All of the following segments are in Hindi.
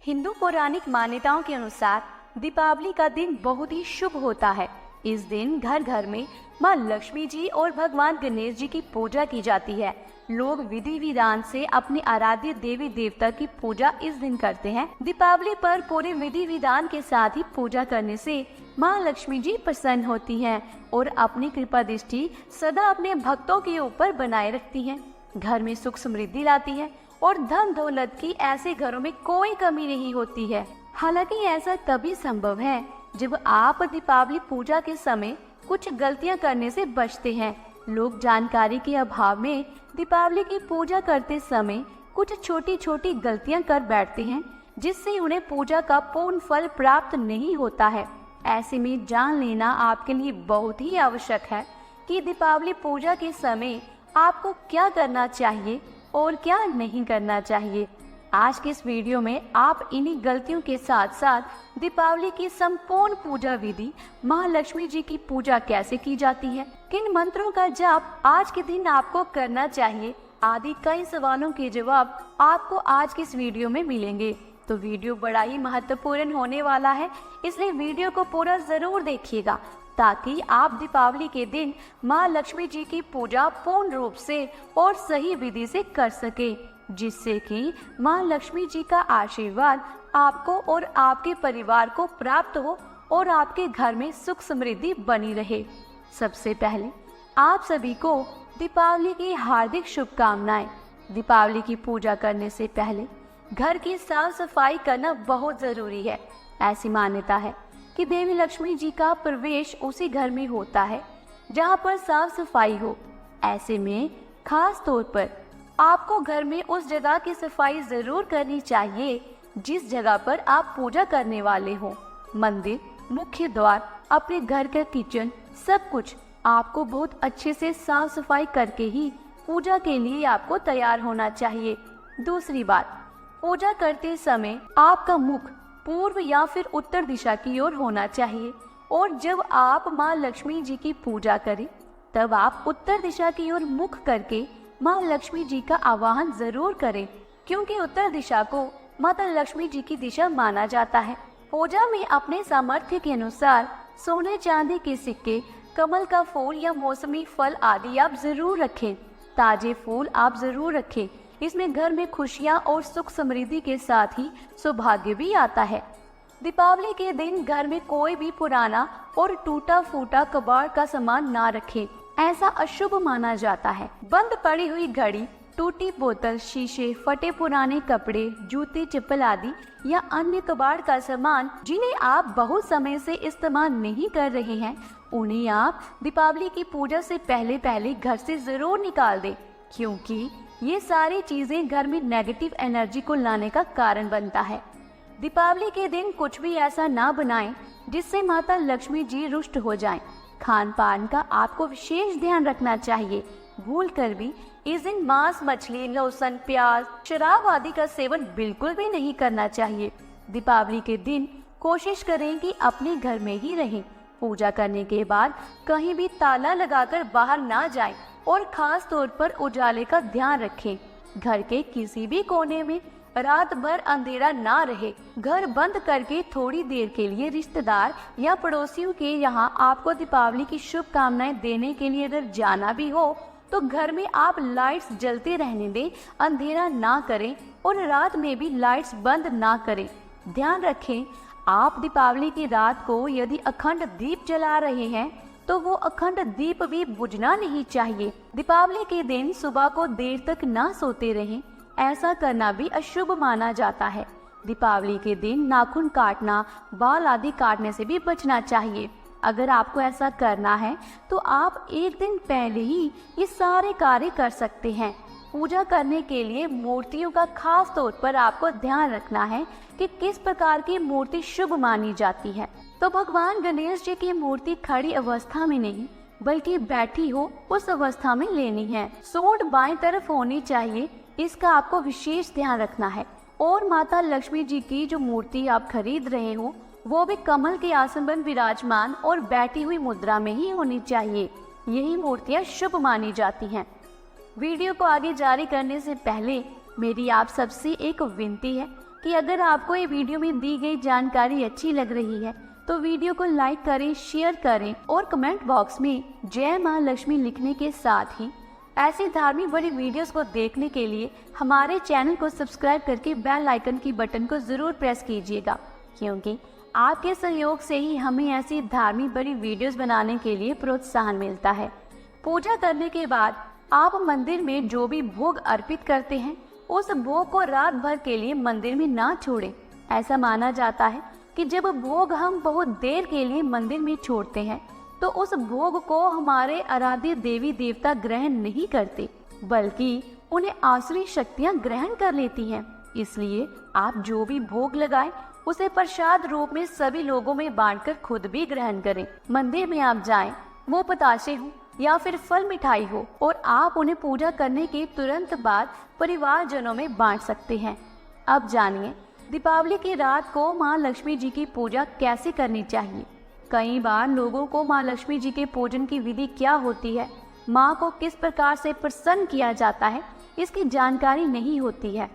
हिंदू पौराणिक मान्यताओं के अनुसार दीपावली का दिन बहुत ही शुभ होता है। इस दिन घर घर में माँ लक्ष्मी जी और भगवान गणेश जी की पूजा की जाती है। लोग विधि विधान से अपने आराध्य देवी देवता की पूजा इस दिन करते हैं। दीपावली पर पूरे विधि विधान के साथ ही पूजा करने से माँ लक्ष्मी जी प्रसन्न होती हैं और अपनी कृपा दृष्टि सदा अपने भक्तों के ऊपर बनाए रखती हैं। घर में सुख समृद्धि लाती है और धन दौलत की ऐसे घरों में कोई कमी नहीं होती है। हालांकि ऐसा तभी संभव है जब आप दीपावली पूजा के समय कुछ गलतियां करने से बचते हैं। लोग जानकारी के अभाव में दीपावली की पूजा करते समय कुछ छोटी छोटी गलतियां कर बैठते हैं, जिससे उन्हें पूजा का पूर्ण फल प्राप्त नहीं होता है। ऐसे में जान लेना आपके लिए बहुत ही आवश्यक है कि दीपावली पूजा के समय आपको क्या करना चाहिए और क्या नहीं करना चाहिए। आज के इस वीडियो में आप इन्हीं गलतियों के साथ साथ दीपावली की संपूर्ण पूजा विधि, माँ लक्ष्मी जी की पूजा कैसे की जाती है, किन मंत्रों का जाप आज के दिन आपको करना चाहिए आदि कई सवालों के जवाब आपको आज के इस वीडियो में मिलेंगे। तो वीडियो बड़ा ही महत्वपूर्ण होने वाला है, इसलिए वीडियो को पूरा जरूर देखिएगा ताकि आप दीपावली के दिन माँ लक्ष्मी जी की पूजा पूर्ण रूप से और सही विधि से कर सके, जिससे कि माँ लक्ष्मी जी का आशीर्वाद आपको और आपके परिवार को प्राप्त हो और आपके घर में सुख समृद्धि बनी रहे। सबसे पहले आप सभी को दीपावली की हार्दिक शुभकामनाएं। दीपावली की पूजा करने से पहले घर की साफ सफाई करना बहुत जरूरी है। ऐसी मान्यता है कि देवी लक्ष्मी जी का प्रवेश उसी घर में होता है जहाँ पर साफ सफाई हो। ऐसे में खास तौर पर आपको घर में उस जगह की सफाई जरूर करनी चाहिए जिस जगह पर आप पूजा करने वाले हो। मंदिर, मुख्य द्वार, अपने घर का किचन, सब कुछ आपको बहुत अच्छे से साफ सफाई करके ही पूजा के लिए आपको तैयार होना चाहिए। दूसरी बात, पूजा करते समय आपका मुख पूर्व या फिर उत्तर दिशा की ओर होना चाहिए और जब आप माँ लक्ष्मी जी की पूजा करें तब आप उत्तर दिशा की ओर मुख करके माँ लक्ष्मी जी का आवाहन जरूर करें, क्योंकि उत्तर दिशा को माता लक्ष्मी जी की दिशा माना जाता है। पूजा में अपने सामर्थ्य के अनुसार सोने चांदी के सिक्के, कमल का फूल या मौसमी फल आदि आप जरूर रखें। ताजे फूल आप जरूर रखें, इसमें घर में खुशियां और सुख समृद्धि के साथ ही सौभाग्य भी आता है। दीपावली के दिन घर में कोई भी पुराना और टूटा फूटा कबाड़ का सामान ना रखें, ऐसा अशुभ माना जाता है। बंद पड़ी हुई घड़ी, टूटी बोतल, शीशे, फटे पुराने कपड़े, जूते, चप्पल आदि या अन्य कबाड़ का सामान जिन्हें आप बहुत समय से इस्तेमाल नहीं कर रहे हैं, उन्हें आप दीपावली की पूजा से पहले घर से जरूर निकाल दें, क्योंकि ये सारी चीजें घर में नेगेटिव एनर्जी को लाने का कारण बनता है। दीपावली के दिन कुछ भी ऐसा ना बनाएं जिससे माता लक्ष्मी जी रुष्ट हो जाएं। खान पान का आपको विशेष ध्यान रखना चाहिए। भूल कर भी इस दिन मांस, मछली, लहसुन, प्याज, शराब आदि का सेवन बिल्कुल भी नहीं करना चाहिए। दीपावली के दिन कोशिश करें कि अपने घर में ही रहें। पूजा करने के बाद कहीं भी ताला लगाकर बाहर ना जाएं और खास तौर पर उजाले का ध्यान रखें। घर के किसी भी कोने में रात भर अंधेरा ना रहे। घर बंद करके थोड़ी देर के लिए रिश्तेदार या पड़ोसियों के यहाँ आपको दीपावली की शुभकामनाएं देने के लिए अगर जाना भी हो तो घर में आप लाइट्स जलते रहने दें, अंधेरा ना करें और रात में भी लाइट्स बंद ना करें। ध्यान रखें, आप दीपावली की रात को यदि अखंड दीप जला रहे हैं तो वो अखंड दीप भी बुझना नहीं चाहिए। दीपावली के दिन सुबह को देर तक ना सोते रहें, ऐसा करना भी अशुभ माना जाता है। दीपावली के दिन नाखून काटना, बाल आदि काटने से भी बचना चाहिए। अगर आपको ऐसा करना है तो आप एक दिन पहले ही ये सारे कार्य कर सकते हैं। पूजा करने के लिए मूर्तियों का खास तौर पर आपको ध्यान रखना है कि किस प्रकार की मूर्ति शुभ मानी जाती है। तो भगवान गणेश जी की मूर्ति खड़ी अवस्था में नहीं बल्कि बैठी हो उस अवस्था में लेनी है। सूंड बाएं तरफ होनी चाहिए, इसका आपको विशेष ध्यान रखना है। और माता लक्ष्मी जी की जो मूर्ति आप खरीद रहे हो वो भी कमल के आसन पर विराजमान और बैठी हुई मुद्रा में ही होनी चाहिए। यही मूर्तियां शुभ मानी जाती हैं। वीडियो को आगे जारी करने से पहले मेरी आप सबसे एक विनती है कि अगर आपको ये वीडियो में दी गई जानकारी अच्छी लग रही है तो वीडियो को लाइक करें, शेयर करें और कमेंट बॉक्स में जय मां लक्ष्मी लिखने के साथ ही ऐसी धार्मिक बड़ी वीडियोस को देखने के लिए हमारे चैनल को सब्सक्राइब करके बेल आइकन की बटन को जरूर प्रेस कीजिएगा, क्योंकि आपके सहयोग से ही हमें ऐसी धार्मिक बड़ी वीडियोस बनाने के लिए प्रोत्साहन मिलता है। पूजा करने के बाद आप मंदिर में जो भी भोग अर्पित करते हैं उस भोग को रात भर के लिए मंदिर में ना छोड़ें। ऐसा माना जाता है कि जब भोग हम बहुत देर के लिए मंदिर में छोड़ते हैं तो उस भोग को हमारे आराध्य देवी देवता ग्रहण नहीं करते, बल्कि उन्हें आसुरी शक्तियां ग्रहण कर लेती हैं। इसलिए आप जो भी भोग लगाएं उसे प्रसाद रूप में सभी लोगों में बांटकर खुद भी ग्रहण करें। मंदिर में आप जाएं, वो बताशे हो या फिर फल मिठाई हो, और आप उन्हें पूजा करने के तुरंत बाद परिवारजनों में बांट सकते हैं। अब जानिए दीपावली की रात को मां लक्ष्मी जी की पूजा कैसे करनी चाहिए। कई बार लोगों को मां लक्ष्मी जी के पूजन की विधि क्या होती है, मां को किस प्रकार से प्रसन्न किया जाता है, इसकी जानकारी नहीं होती है।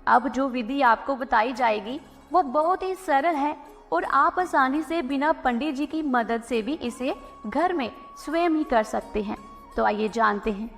अब जो विधि आपको बताई जाएगी वो बहुत ही सरल है और आप आसानी से बिना पंडित जी की मदद से भी इसे घर में स्वयं ही कर सकते हैं। तो आइए जानते हैं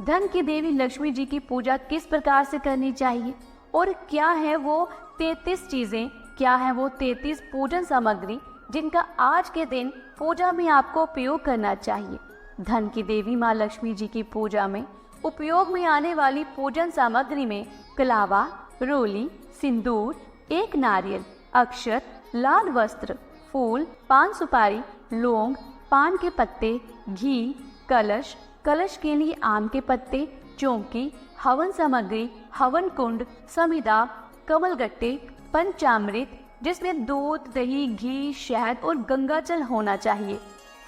धन की देवी लक्ष्मी जी की पूजा किस प्रकार से करनी चाहिए और क्या है वो 33 चीजें, क्या है वो 33 पूजन सामग्री जिनका आज के दिन पूजा में आपको उपयोग करना चाहिए। धन की देवी माँ लक्ष्मी जी की पूजा में उपयोग में आने वाली पूजन सामग्री में कलावा, रोली, सिंदूर, एक नारियल, अक्षत, लाल वस्त्र, फूल, पान सुपारी, लौंग, पान के पत्ते, घी, कलश, कलश के लिए आम के पत्ते, चौकी, हवन सामग्री, हवन कुंड, समिधा, कमलगट्टे, पंचामृत जिसमें दूध, दही, घी, शहद और गंगाजल होना चाहिए,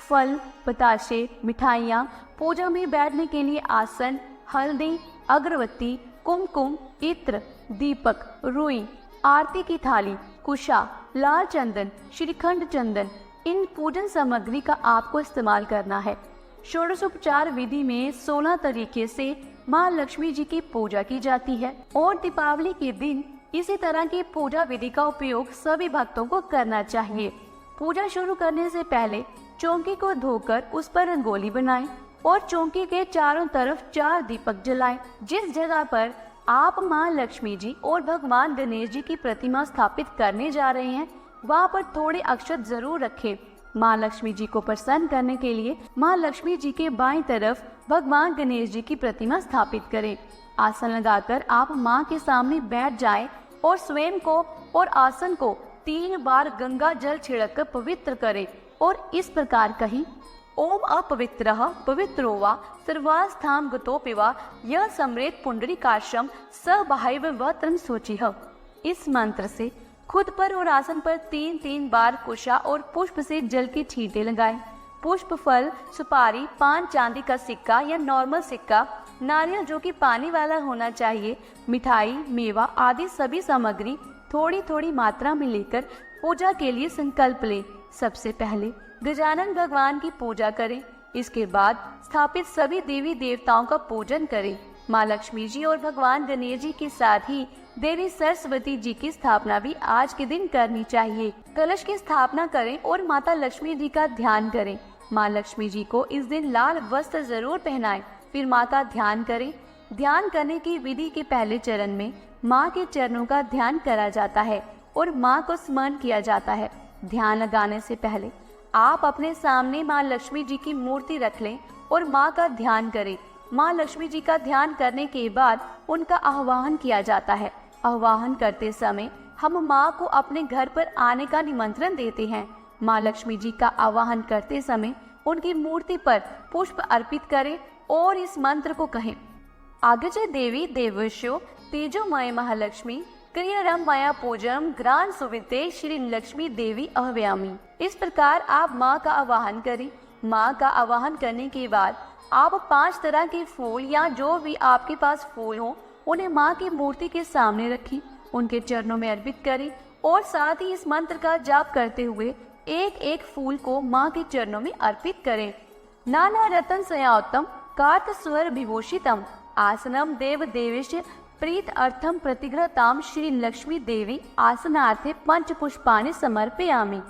फल, बताशे, मिठाइयाँ, पूजा में बैठने के लिए आसन, हल्दी, अगरबत्ती, कुमकुम, इत्र, दीपक, रुई, आरती की थाली, कुशा, लाल चंदन, श्रीखंड चंदन, इन पूजन सामग्री का आपको इस्तेमाल करना है। षोडशोपचार विधि में 16 तरीके से माँ लक्ष्मी जी की पूजा की जाती है और दीपावली के दिन इसी तरह की पूजा विधि का उपयोग सभी भक्तों को करना चाहिए। पूजा शुरू करने से पहले चौकी को धोकर उस पर रंगोली बनाएं और चौकी के चारों तरफ 4 दीपक जलाएं। जिस जगह पर आप माँ लक्ष्मी जी और भगवान गणेश जी की प्रतिमा स्थापित करने जा रहे हैं वहाँ पर थोड़े अक्षत जरूर रखें। माँ लक्ष्मी जी को प्रसन्न करने के लिए माँ लक्ष्मी जी के बाईं तरफ भगवान गणेश जी की प्रतिमा स्थापित करें। आसन लगाकर आप माँ के सामने बैठ जाएं और स्वयं को और आसन को 3 बार गंगा जल छिड़ककर पवित्र करें और इस प्रकार कहीं, ओम अपवित्रः पवित्रो वा सर्वास्थाम गतोऽपि वा यः सम्रेत पुंडरीकाक्षं स बाह्यव वत्रं शुचिः। इस मंत्र से खुद पर और आसन पर 3-3 बार कुशा और पुष्प से जल के छींटे लगाएं। पुष्प, फल, सुपारी, पान, चांदी का सिक्का या नॉर्मल सिक्का, नारियल जो कि पानी वाला होना चाहिए, मिठाई, मेवा आदि सभी सामग्री थोड़ी थोड़ी मात्रा में लेकर पूजा के लिए संकल्प लें। सबसे पहले गजानन भगवान की पूजा करें, इसके बाद स्थापित सभी देवी देवताओं का पूजन करें। माँ लक्ष्मी जी और भगवान गणेश जी के साथ ही देवी सरस्वती जी की स्थापना भी आज के दिन करनी चाहिए। कलश की स्थापना करें और माता लक्ष्मी जी का ध्यान करें। माँ लक्ष्मी जी को इस दिन लाल वस्त्र जरूर पहनाएं, फिर माँ का ध्यान करें। ध्यान करने की विधि के पहले चरण में माँ के चरणों का ध्यान करा जाता है और माँ को स्मरण किया जाता है। ध्यान लगाने से पहले आप अपने सामने माँ लक्ष्मी जी की मूर्ति रख लें और माँ का ध्यान करें। माँ लक्ष्मी जी का ध्यान करने के बाद उनका आह्वान किया जाता है। आह्वान करते समय हम माँ को अपने घर पर आने का निमंत्रण देते हैं। माँ लक्ष्मी जी का आह्वान करते समय उनकी मूर्ति पर पुष्प अर्पित करें और इस मंत्र को कहें, आगच देवी देवस्यो तेजोमय महालक्ष्मी क्रियरम मया पूजम ग्रान सुविते श्री लक्ष्मी देवी अहव्यामी। इस प्रकार आप माँ का आवाहन करें। माँ का आवाहन करने के बाद आप 5 तरह के फूल या जो भी आपके पास फूल हो उन्हें माँ की मूर्ति के सामने रखें, उनके चरणों में अर्पित करें और साथ ही इस मंत्र का जाप करते हुए एक एक फूल को माँ के चरणों में अर्पित करें। नाना रतन सयातम कार्त स्वर विभूषितम आसनम देव देवेश प्रीत अर्थम प्रतिगृहताम श्री लक्ष्मी देवी आसनार्थे पंच पुष्पानि समर्पयामि।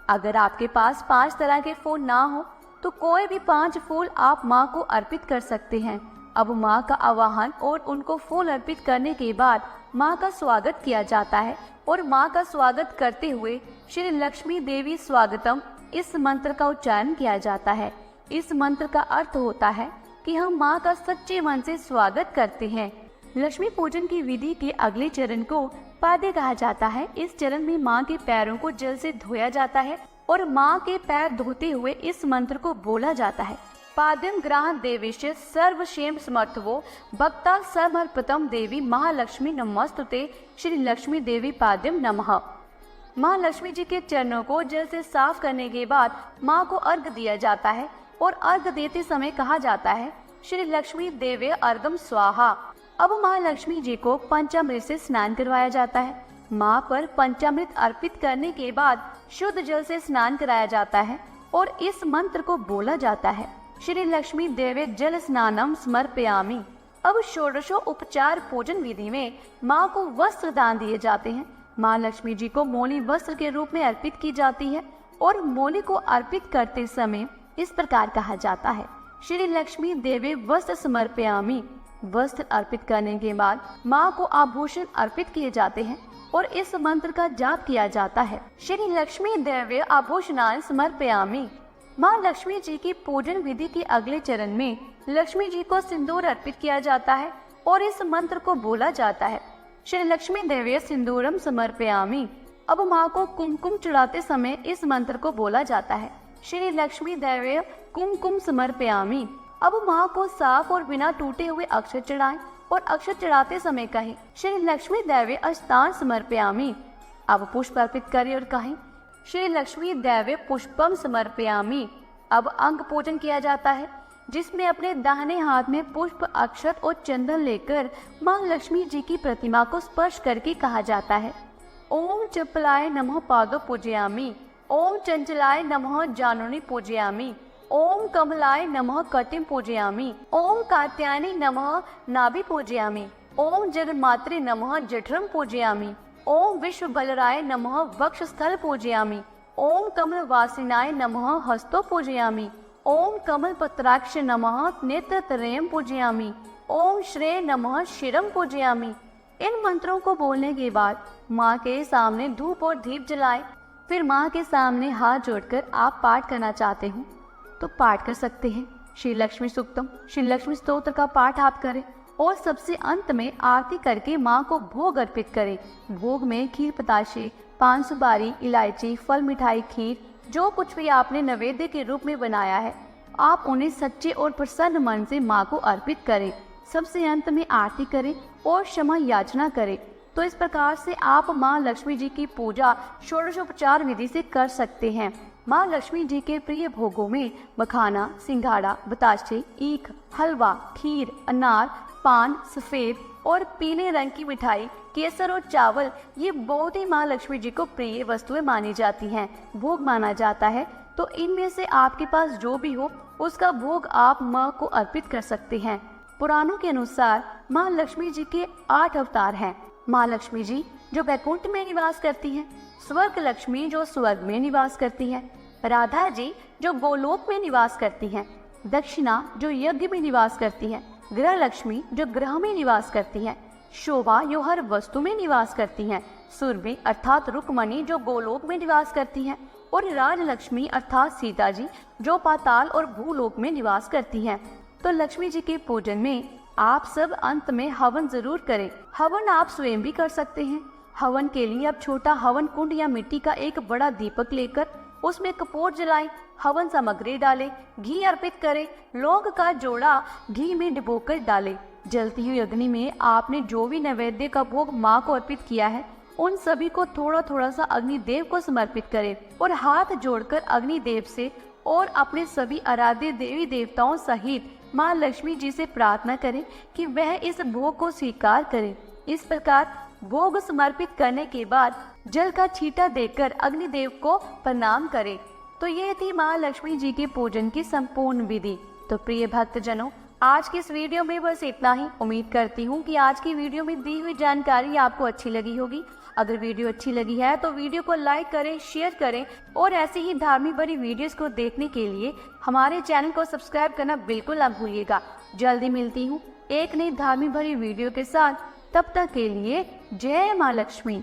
अगर आपके पास 5 तरह के फूल ना हो तो कोई भी 5 फूल आप माँ को अर्पित कर सकते हैं। अब माँ का आवाहन और उनको फूल अर्पित करने के बाद माँ का स्वागत किया जाता है और माँ का स्वागत करते हुए श्री लक्ष्मी देवी स्वागतम इस मंत्र का उच्चारण किया जाता है। इस मंत्र का अर्थ होता है कि हम माँ का सच्चे मन से स्वागत करते हैं। लक्ष्मी पूजन की विधि के अगले चरण को पाद्य कहा जाता है। इस चरण में माँ के पैरों को जल से धोया जाता है और माँ के पैर धोते हुए इस मंत्र को बोला जाता है। पाद्यम ग्रह देवेश सर्वक्षेम समर्थवो भक्ता समर्पितम देवी महालक्ष्मी नमस्तुते श्री लक्ष्मी देवी पाद्यम नमः। माँ लक्ष्मी जी के चरणों को जल से साफ करने के बाद माँ को अर्घ दिया जाता है और अर्घ देते समय कहा जाता है श्री लक्ष्मी देवे अर्घम स्वाहा। अब माँ लक्ष्मी जी को पंचामृत से स्नान करवाया जाता है। माँ पर पंचामृत अर्पित करने के बाद शुद्ध जल से स्नान कराया जाता है और इस मंत्र को बोला जाता है श्री लक्ष्मी देवे जल स्नानम समर्पयामि। अब षोडशो उपचार पूजन विधि में माँ को वस्त्र दान दिए जाते हैं। माँ लक्ष्मी जी को मोली वस्त्र के रूप में अर्पित की जाती है और मोली को अर्पित करते समय इस प्रकार कहा जाता है श्री लक्ष्मी देवे वस्त्र समर्पयामि। वस्त्र अर्पित करने के बाद माँ को आभूषण अर्पित किए जाते हैं और इस मंत्र का जाप किया जाता है श्री लक्ष्मी देवे आभूषणान समर्पयामि। माँ लक्ष्मी जी की पूजन विधि के अगले चरण में लक्ष्मी जी को सिंदूर अर्पित किया जाता है और इस मंत्र को बोला जाता है श्री लक्ष्मी देवे सिंदूरम समर्पयामि। अब माँ को कुमकुम चढ़ाते समय इस मंत्र को बोला जाता है श्री लक्ष्मी देवे कुमकुम समर्पयामि। अब माँ को साफ और बिना टूटे हुए अक्षर चढ़ाएं और अक्षर चढ़ाते समय कहें श्री लक्ष्मी देवे अस्तान समर्पयामि। अब पुष्प अर्पित करें और कहें श्री लक्ष्मी देवे पुष्पम समर्पयामि। अब अंग पूजन किया जाता है जिसमें अपने दाहिने हाथ में पुष्प अक्षत और चंदन लेकर माँ लक्ष्मी जी की प्रतिमा को स्पर्श करके कहा जाता है ओम चपलाय नमः पादो पूजयामि, ओम चंचलाय नमः जानुनी पूजयामि, ओम कमलाय नमः कटिम पूजयामि, ओम कात्यायनी नमः नाभि पूजयामि, ओम जगन्मात्रे नमः जठरम पूजयामि, ओम विश्व बलराय नमः वक्षस्थल पूजयामि, ओम कमल वासिनाय नमः हस्तो पूजयामि, ओम कमल पत्राक्ष नमः नेत्रत्रयम पूजयामि, ओम श्रेय नमः शिरम पूजयामि। इन मंत्रों को बोलने के बाद माँ के सामने धूप और दीप जलाएं। फिर माँ के सामने हाथ जोड़कर आप पाठ करना चाहते हो तो पाठ कर सकते हैं। श्री लक्ष्मी सूक्तम, श्री लक्ष्मी स्तोत्र का पाठ आप करें और सबसे अंत में आरती करके माँ को भोग अर्पित करें। भोग में खीर बताशे, पान सुपारी, इलायची, फल, मिठाई, खीर, जो कुछ भी आपने नैवेद्य के रूप में बनाया है आप उन्हें सच्चे और प्रसन्न मन से माँ को अर्पित करें। सबसे अंत में आरती करें और क्षमा याचना करें। तो इस प्रकार से आप माँ लक्ष्मी जी की पूजा षोडशोपचार विधि से कर सकते हैं। माँ लक्ष्मी जी के प्रिय भोगों में मखाना, सिंघाड़ा, बताशे, ईख, हलवा, खीर, अनार, पान, सफेद और पीले रंग की मिठाई, केसर और चावल ये बहुत ही माँ लक्ष्मी जी को प्रिय वस्तुएं मानी जाती हैं, भोग माना जाता है। तो इनमें से आपके पास जो भी हो उसका भोग आप माँ को अर्पित कर सकते हैं। पुराणों के अनुसार माँ लक्ष्मी जी के 8 अवतार हैं। माँ लक्ष्मी जी जो वैकुंठ में निवास करती हैं, स्वर्ग लक्ष्मी जो स्वर्ग में निवास करती हैं, राधा जी जो गोलोक में निवास करती हैं, दक्षिणा जो यज्ञ में निवास करती है, गृह लक्ष्मी जो ग्रह में निवास करती है, शोभा जो हर वस्तु में निवास करती हैं, सुरभि अर्थात रुक्मणी जो गोलोक में निवास करती हैं और राजलक्ष्मी अर्थात सीता जी जो पाताल और भूलोक में निवास करती हैं। तो लक्ष्मी जी के पूजन में आप सब अंत में हवन जरूर करें। हवन आप स्वयं भी कर सकते हैं। हवन के लिए आप छोटा हवन कुंड या मिट्टी का एक बड़ा दीपक लेकर उसमें कपूर जलाएं, हवन सामग्री डालें, घी अर्पित करें, लौंग का जोड़ा घी में डुबोकर डालें। जलती हुई अग्नि में आपने जो भी नैवेद्य का भोग माँ को अर्पित किया है उन सभी को थोड़ा थोड़ा सा अग्निदेव को समर्पित करें और हाथ जोड़कर अग्निदेव से और अपने सभी आराध्य देवी देवताओं सहित माँ लक्ष्मी जी से प्रार्थना करें कि वह इस भोग को स्वीकार करें। इस प्रकार भोग समर्पित करने के बाद जल का छींटा देकर अग्निदेव को प्रणाम करें। तो ये थी माँ लक्ष्मी जी के पूजन की संपूर्ण विधि। तो प्रिय भक्तजनों, आज की इस वीडियो में बस इतना ही। उम्मीद करती हूँ कि आज की वीडियो में दी हुई जानकारी आपको अच्छी लगी होगी। अगर वीडियो अच्छी लगी है तो वीडियो को लाइक करें, शेयर करें और ऐसी ही धार्मिक भरी वीडियोस को देखने के लिए हमारे चैनल को सब्सक्राइब करना बिल्कुल ना भूलिएगा। जल्दी मिलती हूँ एक नई धार्मिक भरी वीडियो के साथ। तब तक के लिए जय माँ लक्ष्मी।